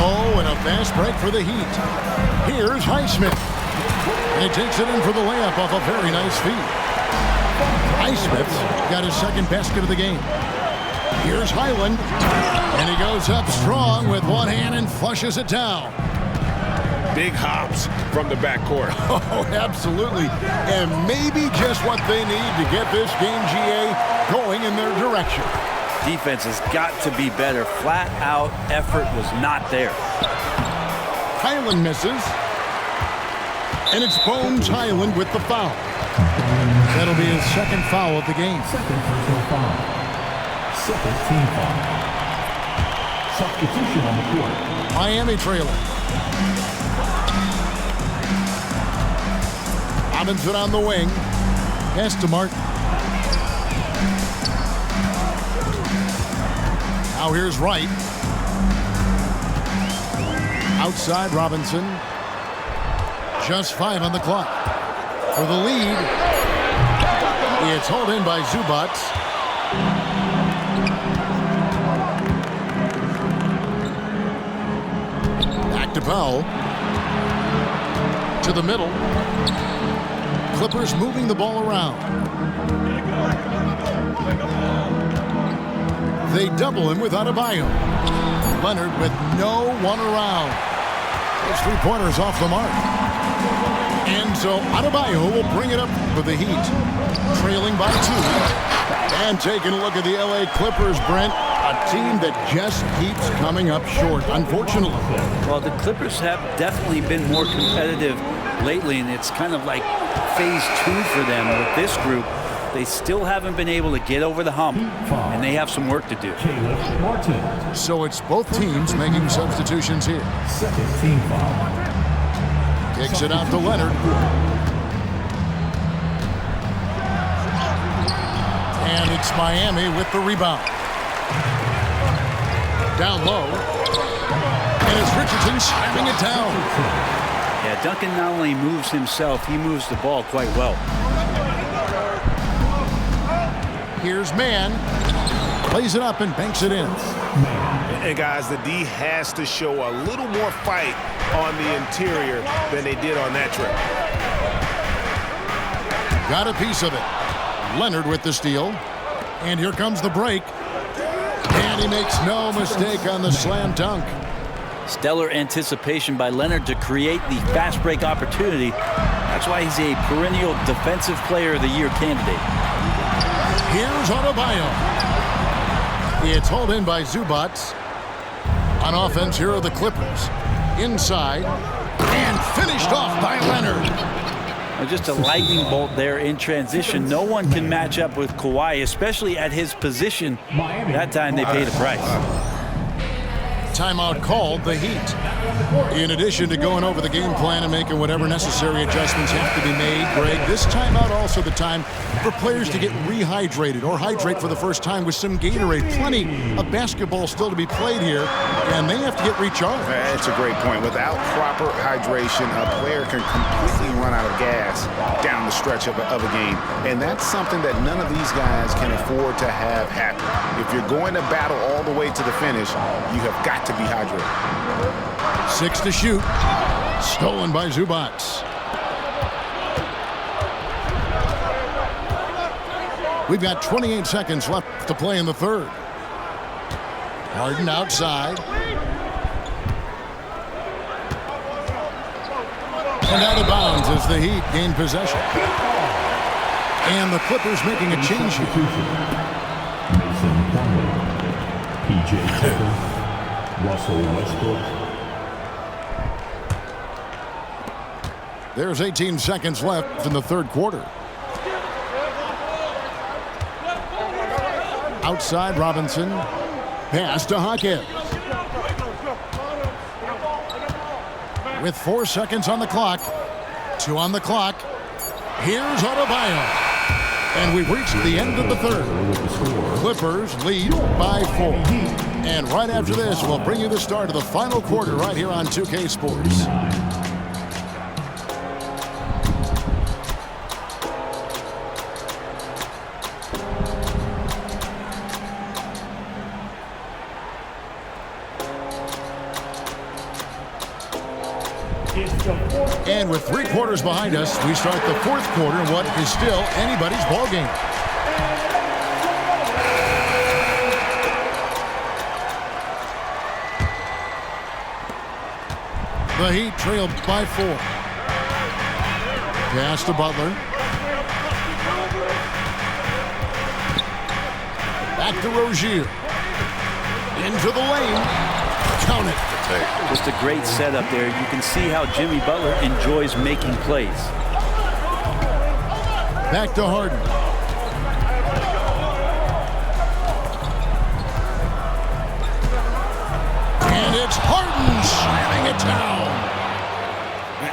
Oh, and a fast break for the Heat. Here's Highsmith. And he takes it in for the layup off a very nice feed. Highsmith's got his second basket of the game. Here's Highland. And he goes up strong with one hand and flushes it down. Big hops from the backcourt. Oh, absolutely. And maybe just what they need to get this game, GA, going in their direction. Defense has got to be better. Flat out effort was not there. Highland misses. And it's Bones Highland with the foul. That'll be his second foul of the game. Second personal foul. Second team foul. Substitution on the court. Miami trailing. Robinson on the wing. Pass to Martin. Now here's Wright. Outside Robinson. Just 5 on the clock. For the lead. It's hauled in by Zubac. to Powell. To the middle. Clippers moving the ball around. They double him with Adebayo. Leonard with no one around. Those three-pointers off the mark. And so Adebayo will bring it up for the Heat. Trailing by 2. And taking a look at the LA Clippers, Brent. A team that just keeps coming up short, unfortunately. Well, the Clippers have definitely been more competitive lately, and it's kind of like phase 2 for them with this group. They still haven't been able to get over the hump, and they have some work to do. So it's both teams making substitutions here. Second team foul. Kicks it out to Leonard. And it's Miami with the rebound. Down low. And it's Richardson slamming it down. Yeah, Duncan not only moves himself, he moves the ball quite well. Here's Mann. Plays it up and banks it in. And guys, the D has to show a little more fight on the interior than they did on that trip. Got a piece of it. Leonard with the steal. And here comes the break. And he makes no mistake on the slam dunk. Stellar anticipation by Leonard to create the fast break opportunity. That's why he's a perennial Defensive Player of the Year candidate. Here's Adebayo. It's hauled in by Zubac. On offense, here are the Clippers. Inside. And finished off by Leonard. Just a lightning bolt there in transition. No one can match up with Kawhi, especially at his position. That time they paid a price. Timeout called, the Heat. In addition to going over the game plan and making whatever necessary adjustments have to be made, Greg, this timeout also the time for players to get rehydrated or hydrate for the first time with some Gatorade. Plenty of basketball still to be played here, and they have to get recharged. That's a great point. Without proper hydration, a player can completely run out of gas down the stretch of a game. And that's something that none of these guys can afford to have happen. If you're going to battle all the way to the finish, you have got to be hydrated. 6 to shoot. Stolen by Zubac. We've got 28 seconds left to play in the third. Harden outside. And out of bounds as the Heat gain possession. And the Clippers making a change here. Mason Plumlee, P.J. Tucker, Russell Westbrook. There's 18 seconds left in the third quarter. Outside Robinson. Pass to Hawkins. With 4 seconds on the clock. 2 on the clock. Here's Adebayo. And we've reached the end of the third. Clippers lead by 4. And right after this, we'll bring you the start of the final quarter right here on 2K Sports. And with 3 quarters behind us, we start the fourth quarter in what is still anybody's ball game. The Heat trailed by 4. Pass to Butler. Back to Rozier. Into the lane. Count it. Just a great setup there. You can see how Jimmy Butler enjoys making plays. Back to Harden. And it's Harden slamming it down.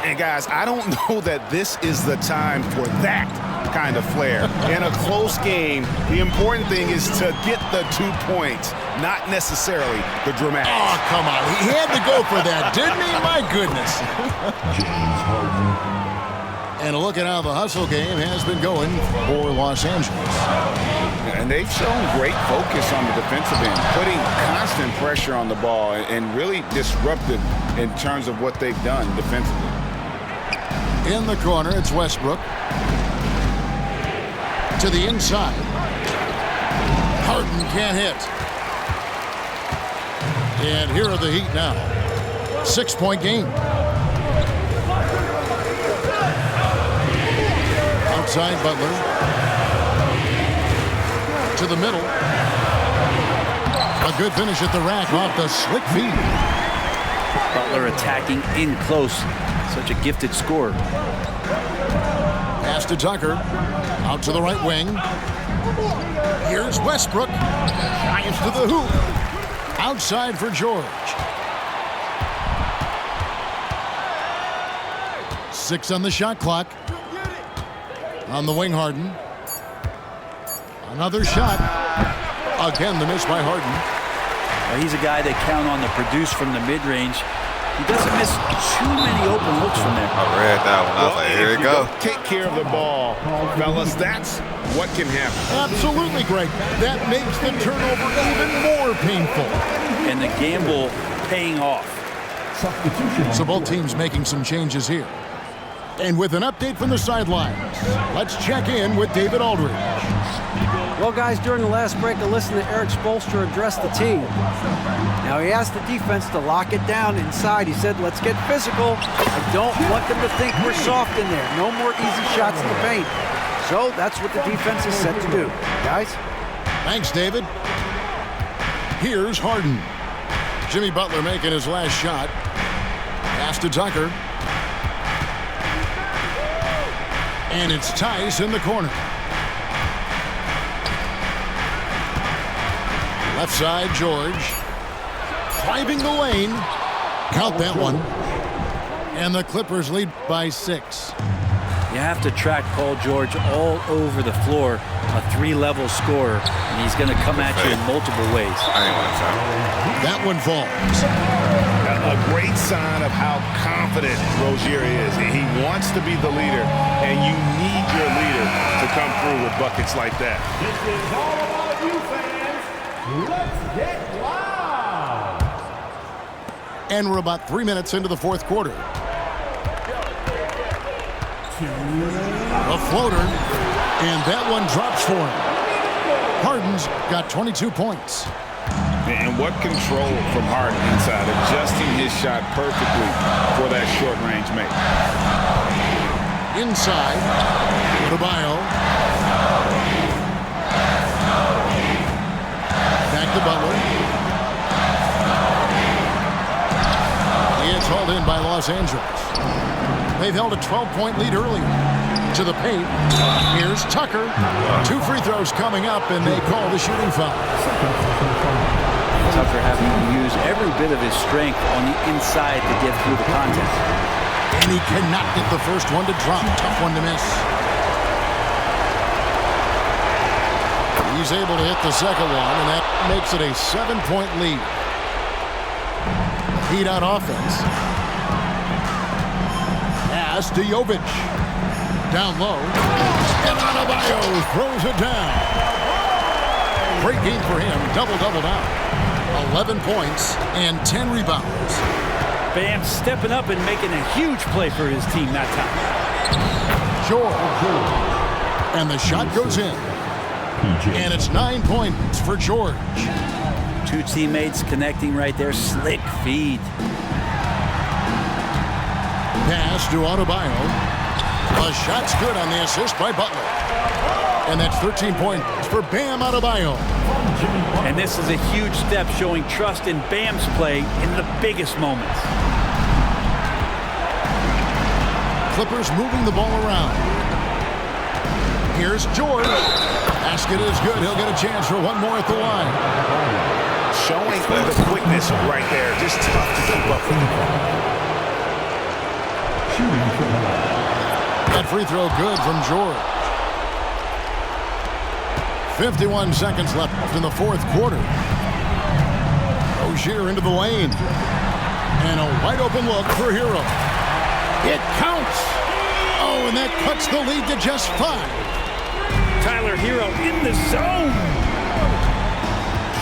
And guys, I don't know that this is the time for that kind of flair. In a close game, the important thing is to get the 2 points, not necessarily the dramatic. Oh, come on. He had to go for that, didn't he? My goodness. James Harden. And a look at how the hustle game has been going for Los Angeles. And they've shown great focus on the defensive end, putting constant pressure on the ball and really disruptive in terms of what they've done defensively. In the corner, it's Westbrook. To the inside. Harden can't hit. And here are the Heat now. 6-point game. Outside Butler. To the middle. A good finish at the rack off the slick feed. Butler attacking in close. Such a gifted scorer. Pass to Tucker. Out to the right wing. Here's Westbrook. Drives to the hoop. Outside for George. 6 on the shot clock. On the wing, Harden. Another shot. Again, the miss by Harden. Well, he's a guy they count on to produce from the mid-range. He doesn't miss too many open looks from there. I read that one. I was like, here it goes. Take care of the ball, fellas. That's what can happen. Absolutely, Greg. That makes the turnover even more painful. And the gamble paying off. So both teams making some changes here. And with an update from the sidelines, let's check in with David Aldridge. Well, guys, during the last break, I listened to Eric Spoelstra address the team. Now, he asked the defense to lock it down inside. He said, let's get physical. I don't want them to think we're soft in there. No more easy shots in the paint. So that's what the defense is set to do. Guys? Thanks, David. Here's Harden. Jimmy Butler making his last shot. Pass to Tucker. And it's Tice in the corner. Left side, George. Driving the lane. Count that one. And the Clippers lead by 6. You have to track Paul George all over the floor, a 3-level scorer, and he's going to come at you in multiple ways. That one falls. A great sign of how confident Rozier is. He wants to be the leader, and you need your leader to come through with buckets like that. This is all about you, fans. Let's get loud. And we're about 3 minutes into the fourth quarter. A floater, and that one drops for him. Harden's got 22 points. And what control from Harden inside, adjusting his shot perfectly for that short-range make. Inside, Adebayo. Back to Butler. It's hauled in by Los Angeles. They've held a 12-point lead earlier. To the paint. Here's Tucker. 2 free throws coming up, and they call the shooting foul. Tucker having to use every bit of his strength on the inside to get through the contact. And he cannot get the first one to drop. Tough one to miss. He's able to hit the second one, and that makes it a 7-point lead. Heat on offense. Pass to Jovic. Down low. And Adebayo throws it down. Great game for him. Double-double now. 11 points and 10 rebounds. Bam stepping up and making a huge play for his team that time. George. And the shot goes in. And it's 9 points for George. 2 teammates connecting right there. Slick feed. Pass to Adebayo. The shot's good on the assist by Butler. And that's 13 points for Bam Adebayo. And this is a huge step showing trust in Bam's play in the biggest moments. Clippers moving the ball around. Here's George. Basket is good. He'll get a chance for one more at the line. Showing the quickness right there. Just tough to keep up with. That free throw good from George. 51 seconds left in the fourth quarter. Rozier into the lane. And a wide open look for Hero. It counts. Oh, and that cuts the lead to just 5. Tyler Hero in the zone.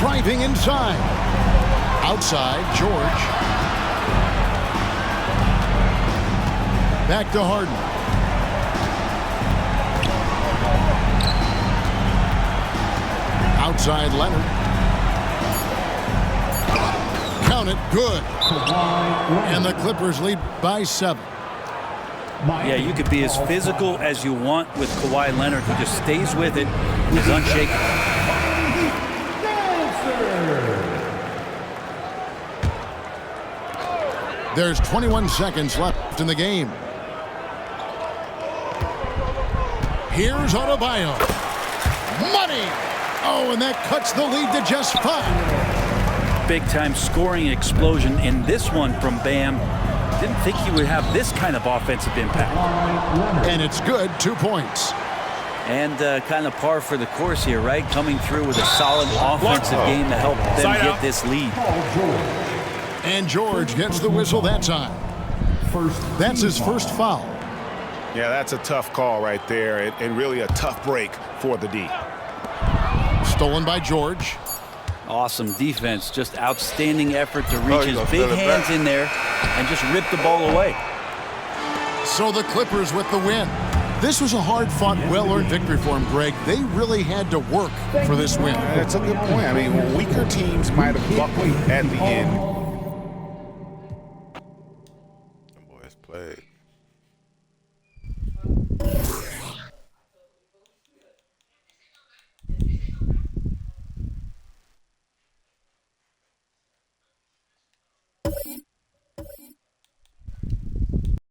Driving inside. Outside, George. Back to Harden. Outside, Leonard. Count it, good. And the Clippers lead by 7. Yeah, you could be as physical as you want with Kawhi Leonard, who just stays with it, is unshakable. There's 21 seconds left in the game. Here's Adebayo. Money! Oh, and that cuts the lead to just 5. Big-time scoring explosion in this one from Bam. Didn't think he would have this kind of offensive impact. And it's good, 2 points. And kind of par for the course here, right? Coming through with a solid offensive game to help them get this lead. And George gets the whistle that time. That's his first foul. Yeah, that's a tough call right there, and really a tough break for the D. Stolen by George. Awesome defense, just outstanding effort to reach his big hands in there and just rip the ball away. So the Clippers with the win. This was a hard-fought, well-earned victory for them, Greg. They really had to work for this win. That's a good point. I mean, weaker teams might have buckled at the end. The boys played.